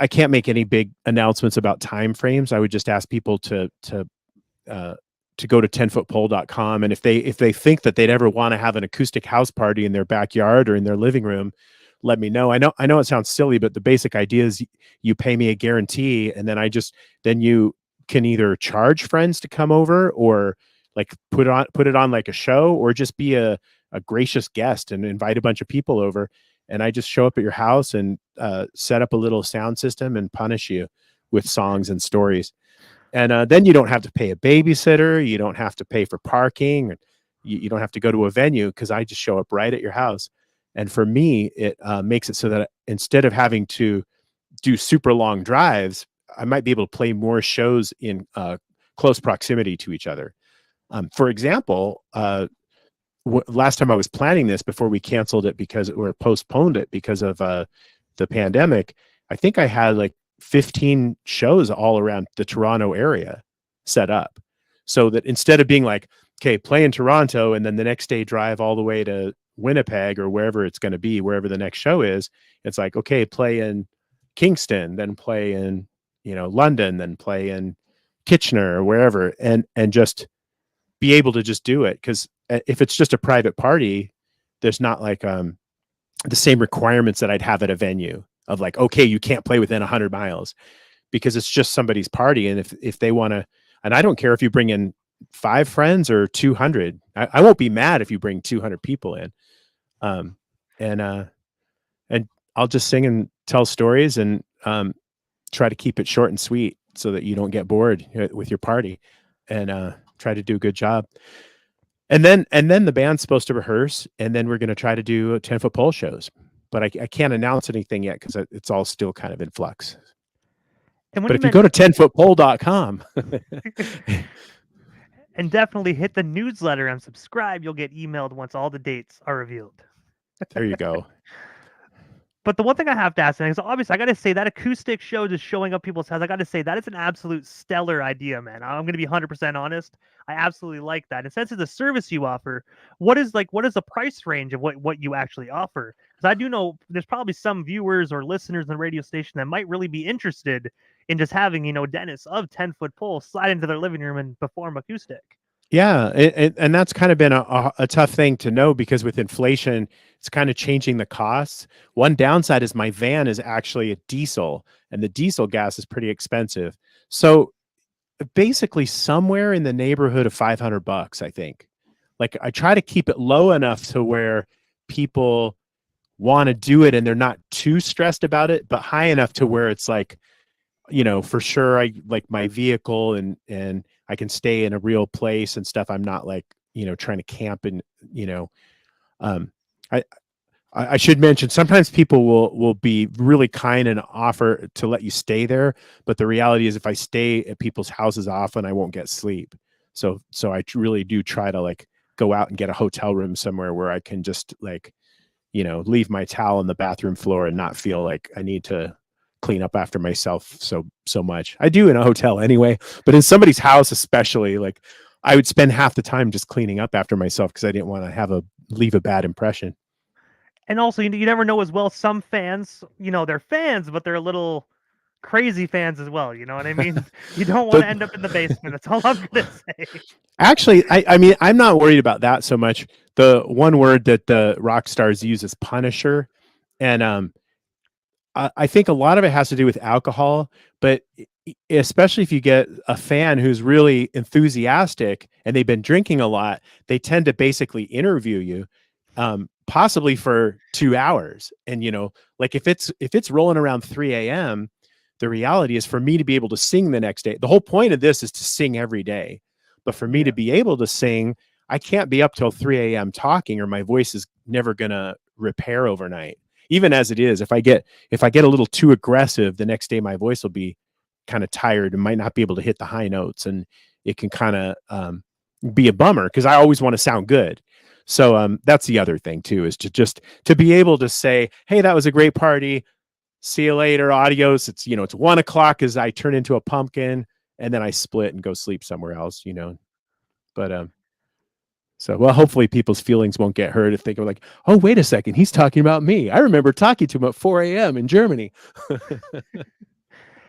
can't make any big announcements about time frames. I would just ask people uh, to go to 10footpole.com, and if they think that they'd ever want to have an acoustic house party in their backyard or in their living room, let me know. I know it sounds silly, but the basic idea is you pay me a guarantee, and then you can either charge friends to come over, or like put it on like a show, or just be a gracious guest and invite a bunch of people over, and I just show up at your house and set up a little sound system and punish you with songs and stories. And then you don't have to pay a babysitter. You don't have to pay for parking. You don't have to go to a venue, because I just show up right at your house. And for me, it makes it so that instead of having to do super long drives, I might be able to play more shows in close proximity to each other. For example, last time I was planning this before we canceled it or postponed it because of the pandemic, I think I had like 15 shows all around the Toronto area set up. So that instead of being like, okay, play in Toronto and then the next day drive all the way to Winnipeg or wherever it's going to be, wherever the next show is, it's like, okay, play in Kingston, then play in, London, then play in Kitchener or wherever, and just be able to just do it. Because if it's just a private party, there's not like the same requirements that I'd have at a venue of like, okay, you can't play within 100 miles, because it's just somebody's party. And if they want to, and I don't care if you bring in 5 friends or 200, I won't be mad if you bring 200 people in. Um, and, uh, and I'll just sing and tell stories, and try to keep it short and sweet so that you don't get bored with your party, and try to do a good job. And then the band's supposed to rehearse, and then we're going to try to do 10 foot pole shows. But I can't announce anything yet because it's all still kind of in flux. And when But you if you go to mentioned 10footpole.com, and definitely hit the newsletter and subscribe, you'll get emailed once all the dates are revealed. there you go. But the one thing I have to ask, is obviously I got to say that acoustic show just showing up people's house, I got to say that is an absolute stellar idea, man. I'm going to be 100% honest. I absolutely like that. And since it's a service you offer, what is the price range of what you actually offer? Because I do know there's probably some viewers or listeners in the radio station that might really be interested in just having, Dennis of 10 foot pole slide into their living room and perform acoustic. Yeah, and that's kind of been a tough thing to know, because with inflation, it's kind of changing the costs. One downside is my van is actually a diesel, and the diesel gas is pretty expensive. So basically, somewhere in the neighborhood of $500, I think. Like, I try to keep it low enough to where people want to do it and they're not too stressed about it, but high enough to where it's like, for sure, I like my vehicle, and I can stay in a real place and stuff. I'm not like, trying to camp, and, um, I, I should mention, sometimes people will be really kind and offer to let you stay there, but the reality is if I stay at people's houses often, I won't get sleep. So I really do try to like go out and get a hotel room somewhere where I can just like, leave my towel on the bathroom floor and not feel like I need to clean up after myself so much. I do in a hotel anyway, but in somebody's house especially, like I would spend half the time just cleaning up after myself because I didn't want to leave a bad impression. And also, you never know as well. Some fans, they're fans, but they're a little crazy fans as well. You know what I mean? You don't want The to end up in the basement. That's all I'm gonna say. Actually, I mean, I'm not worried about that so much. The one word that the rock stars use is punisher. And I think a lot of it has to do with alcohol, but especially if you get a fan who's really enthusiastic and they've been drinking a lot, they tend to basically interview you, possibly for 2 hours. And like if it's rolling around 3 a.m., the reality is for me to be able to sing the next day. The whole point of this is to sing every day. But for me to Yeah. be able to sing, I can't be up till 3 a.m. talking, or my voice is never going to repair overnight. Even as it is, if I get a little too aggressive, the next day my voice will be kind of tired and might not be able to hit the high notes, and it can kind of be a bummer because I always want to sound good. So that's the other thing too, is to be able to say, hey, that was a great party. See you later. Adios. It's 1 o'clock as I turn into a pumpkin, and then I split and go sleep somewhere else. But so, well, hopefully people's feelings won't get hurt if they go like, oh, wait a second, he's talking about me. I remember talking to him at 4 a.m. in Germany.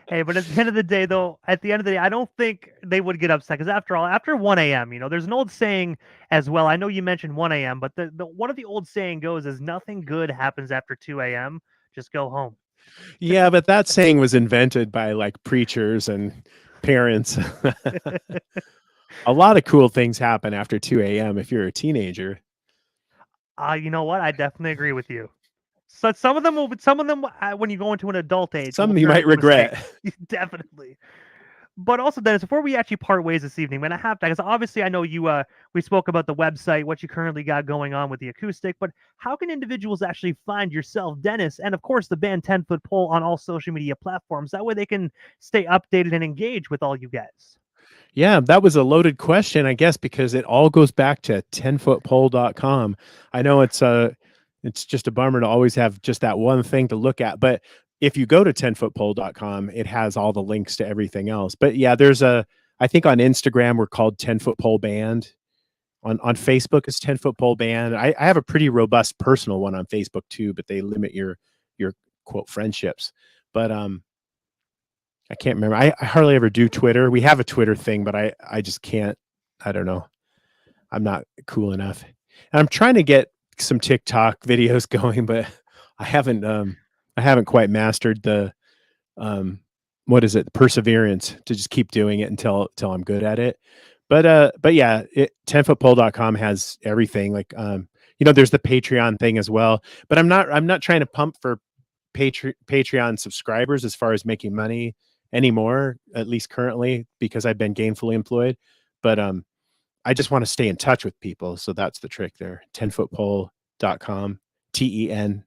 Hey, but at the end of the day, though, I don't think they would get upset because after all, after 1 a.m., there's an old saying as well. I know you mentioned 1 a.m., but the one of the old saying goes is nothing good happens after 2 a.m. Just go home. Yeah, but that saying was invented by like preachers and parents. A lot of cool things happen after 2 a.m. if you're a teenager. You know what? I definitely agree with you. So some of them when you go into an adult age, Some will you turn might into a saying. regret. Definitely. But also, Dennis, before we actually part ways this evening, man, I have to, because obviously I know we spoke about the website, what you currently got going on with the acoustic, but how can individuals actually find yourself, Dennis, and of course the band 10 Foot Pole on all social media platforms? That way they can stay updated and engage with all you guys. Yeah, that was a loaded question, I guess, because it all goes back to 10footpole.com. I know it's just a bummer to always have just that one thing to look at, but if you go to 10footpole.com, it has all the links to everything else. But yeah, I think on Instagram we're called 10 Foot Pole Band. On Facebook it's 10 Foot Pole Band. I have a pretty robust personal one on Facebook too, but they limit your quote friendships. But I can't remember. I hardly ever do Twitter. We have a Twitter thing, but I just can't. I don't know. I'm not cool enough. And I'm trying to get some TikTok videos going, but I haven't quite mastered the what is it? Perseverance to just keep doing it until I'm good at it. But yeah, 10footpole.com has everything. Like there's the Patreon thing as well. But I'm not trying to pump for Patreon subscribers as far as making money anymore, at least currently, because I've been gainfully employed. But I just want to stay in touch with people. So that's the trick there. 10footpole.com, TENFOOTPOLE.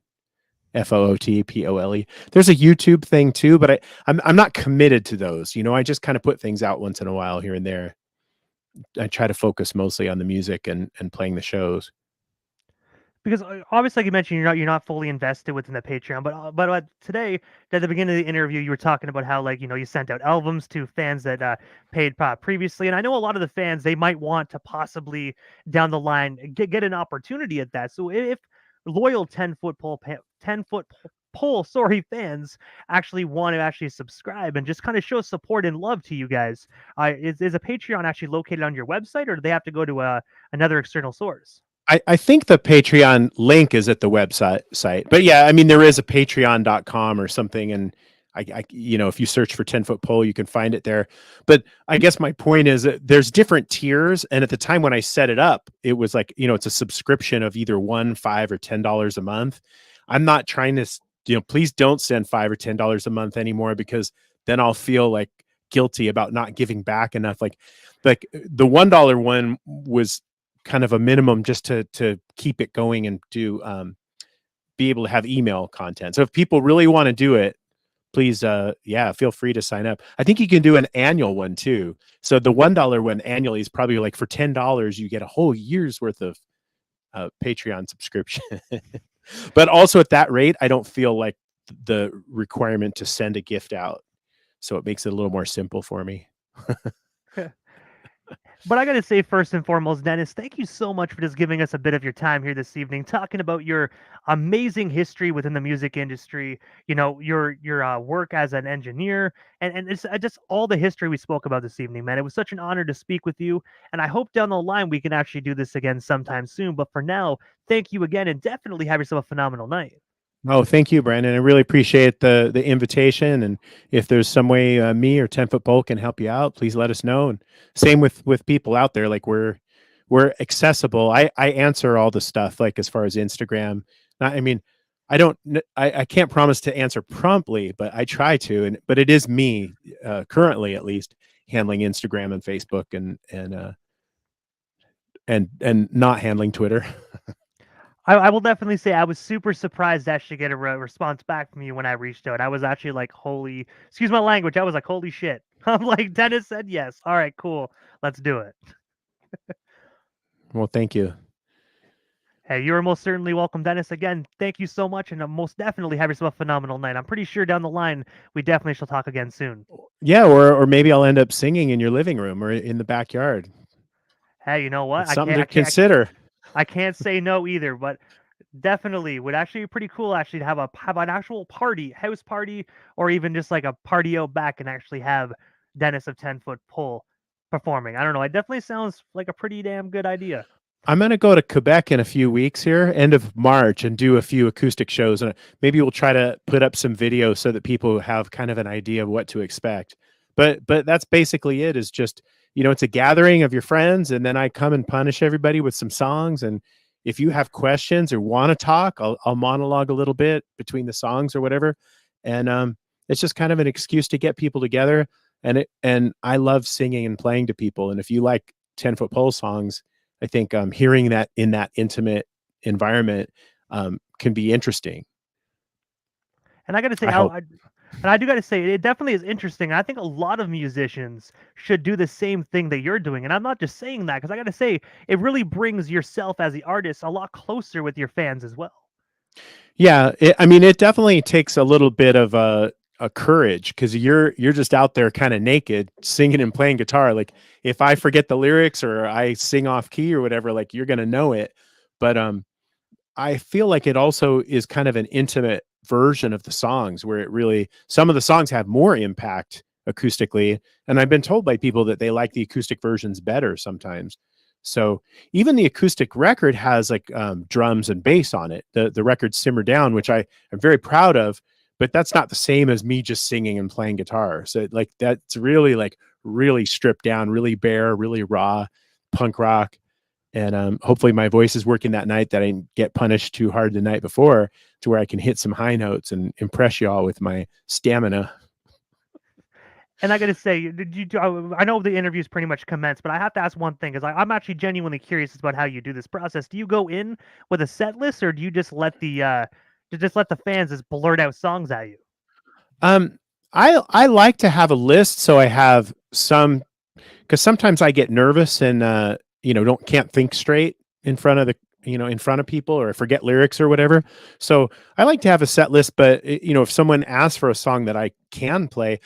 There's a YouTube thing too, but I'm not committed to those. I just kind of put things out once in a while here and there. I try to focus mostly on the music and playing the shows. Because obviously, like you mentioned, you're not fully invested within the Patreon. But today, at the beginning of the interview, you were talking about how you sent out albums to fans that paid previously, and I know a lot of the fans they might want to possibly down the line get an opportunity at that. So if loyal 10 foot pole fans actually want to actually subscribe and just kind of show support and love to you guys, is a Patreon actually located on your website, or do they have to go to another external source? I think the Patreon link is at the website site, but yeah, I mean, there is a patreon.com or something. And if you search for 10 Foot Pole, you can find it there. But I guess my point is that there's different tiers. And at the time when I set it up, it was like, it's a subscription of either $1, $5, or $10 a month. I'm not trying to, please don't send $5 or $10 a month anymore, because then I'll feel like guilty about not giving back enough. Like the $1 one was kind of a minimum just to keep it going and do be able to have email content. So if people really want to do it, please feel free to sign up. I think you can do an annual one too. So the $1 one annually is probably like for $10 you get a whole year's worth of Patreon subscription. But also at that rate, I don't feel like the requirement to send a gift out, so it makes it a little more simple for me. But I got to say, first and foremost, Dennis, thank you so much for just giving us a bit of your time here this evening, talking about your amazing history within the music industry, your work as an engineer, and it's just all the history we spoke about this evening, man. It was such an honor to speak with you, and I hope down the line we can actually do this again sometime soon. But for now, thank you again, and definitely have yourself a phenomenal night. Oh, thank you, Brandon. I really appreciate the invitation. And if there's some way me or 10 Foot Pole can help you out, please let us know. And same with people out there. Like we're accessible. I answer all the stuff, like as far as Instagram. I mean, I don't. I can't promise to answer promptly, but I try to. And but it is me currently, at least, handling Instagram and Facebook and not handling Twitter. I will definitely say I was super surprised to actually get a response back from you when I reached out. I was actually like, holy, excuse my language. I was like, holy shit. I'm like, Dennis said yes. All right, cool. Let's do it. Well, thank you. Hey, you are most certainly welcome, Dennis. Again, thank you so much, and most definitely have yourself a phenomenal night. I'm pretty sure down the line we definitely shall talk again soon. Yeah, or maybe I'll end up singing in your living room or in the backyard. Hey, you know what? It's something to consider. I can't say no either, but definitely would actually be pretty cool actually to have an actual party, house party, or even just like a party out back and actually have Dennis of 10 Foot Pole performing. I don't know. It definitely sounds like a pretty damn good idea. I'm going to go to Quebec in a few weeks here, end of March, and do a few acoustic shows. And maybe we'll try to put up some videos so that people have kind of an idea of what to expect. But that's basically it. Is just it's a gathering of your friends, and then I come and punish everybody with some songs. And if you have questions or want to talk, I'll monologue a little bit between the songs or whatever. And it's just kind of an excuse to get people together. And I love singing and playing to people. And if you like 10 Foot Pole songs, I think hearing that in that intimate environment can be interesting. And I got to say, I hope. and I do got to say, it definitely is interesting. I think a lot of musicians should do the same thing that you're doing. And I'm not just saying that because I got to say, it really brings yourself as the artist a lot closer with your fans as well. Yeah, I mean, it definitely takes a little bit of a courage because you're just out there kind of naked singing and playing guitar. Like if I forget the lyrics or I sing off key or whatever, like you're gonna know it. But I feel like it also is kind of an intimate version of the songs where it really some of the songs have more impact acoustically, and I've been told by people that they like the acoustic versions better sometimes. So even the acoustic record has like drums and bass on it. The record Simmer Down, which I am very proud of, but that's not the same as me just singing and playing guitar. So like that's really like really stripped down, really bare, really raw punk rock. And hopefully my voice is working that night that I didn't get punished too hard the night before to where I can hit some high notes and impress you all with my stamina. And I got to say, did you? I know the interview's pretty much commenced, but I have to ask one thing because I'm actually genuinely curious about how you do this process. Do you go in with a set list, or do you just let the fans just blurt out songs at you? Um, I like to have a list so I have some because sometimes I get nervous and can't think straight in front of the in front of people or forget lyrics or whatever. So I like to have a set list, but if someone asks for a song that I can play,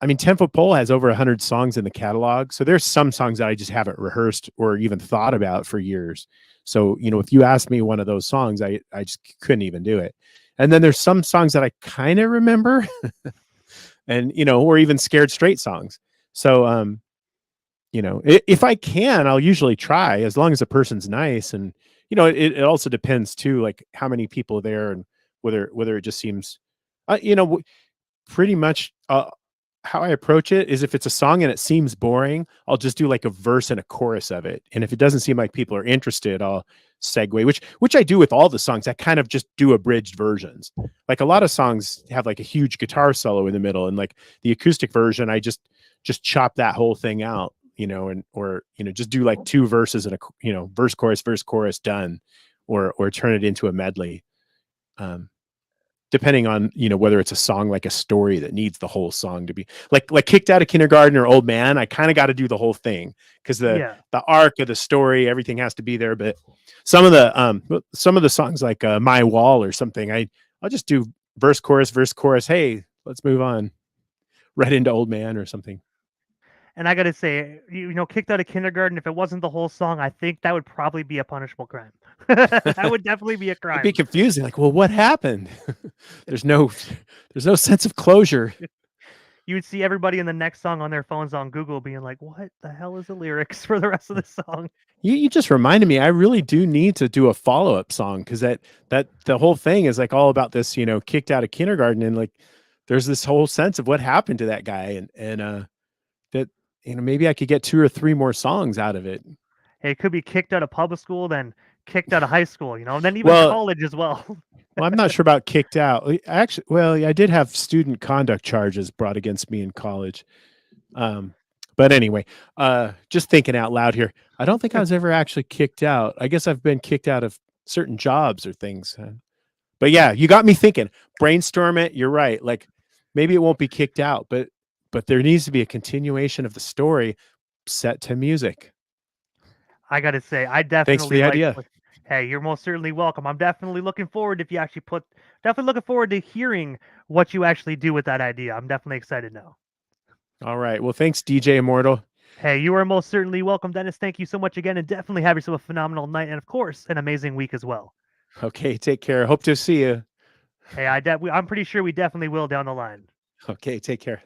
I mean, 10 Foot Pole has over 100 songs in the catalog. So there's some songs that I just haven't rehearsed or even thought about for years. So, if you asked me one of those songs, I just couldn't even do it. And then there's some songs that I kind of remember and, or even Scared Straight songs. So, if I can, I'll usually try as long as the person's nice. And, it also depends too, like how many people are there and whether it just seems, pretty much, how I approach it is if it's a song and it seems boring, I'll just do like a verse and a chorus of it. And if it doesn't seem like people are interested, I'll segue, which I do with all the songs. I kind of just do abridged versions. Like a lot of songs have like a huge guitar solo in the middle, and like the acoustic version, I just chop that whole thing out, or just do like two verses and a verse chorus done, or turn it into a medley. Depending on whether it's a song like a story that needs the whole song to be like Kicked Out of Kindergarten or Old Man, I kind of got to do the whole thing because the Yeah. arc of the story, everything has to be there. But some of the songs like My Wall or something, I'll just do verse chorus. Hey, let's move on right into Old Man or something. And I gotta say, kicked out of kindergarten. If it wasn't the whole song, I think that would probably be a punishable crime. That would definitely be a crime. It'd be confusing. Like, well, what happened? there's no sense of closure. You would see everybody in the next song on their phones on Google being like, "What the hell is the lyrics for the rest of the song?" You just reminded me. I really do need to do a follow-up song because that the whole thing is like all about this, kicked out of kindergarten, and like there's this whole sense of what happened to that guy, and that maybe I could get 2 or 3 more songs out of it. It could be kicked out of public school, then kicked out of high school, and then even college as well. Well, I'm not sure about kicked out. Actually, well, I did have student conduct charges brought against me in college. Um, but anyway, just thinking out loud here. I don't think I was ever actually kicked out. I guess I've been kicked out of certain jobs or things. But yeah, you got me thinking. Brainstorm it. You're right. Like maybe it won't be kicked out, but there needs to be a continuation of the story set to music. I gotta say, I Thanks for definitely the like. idea. Hey, you're most certainly welcome. I'm definitely looking forward if you actually put. Definitely looking forward to hearing what you actually do with that idea. I'm definitely excited now. All right. Well, thanks, DJ Immortal. Hey, you are most certainly welcome, Dennis. Thank you so much again, and definitely have yourself a phenomenal night, and of course, an amazing week as well. Okay. Take care. Hope to see you. Hey, I'm pretty sure we definitely will down the line. Okay. Take care.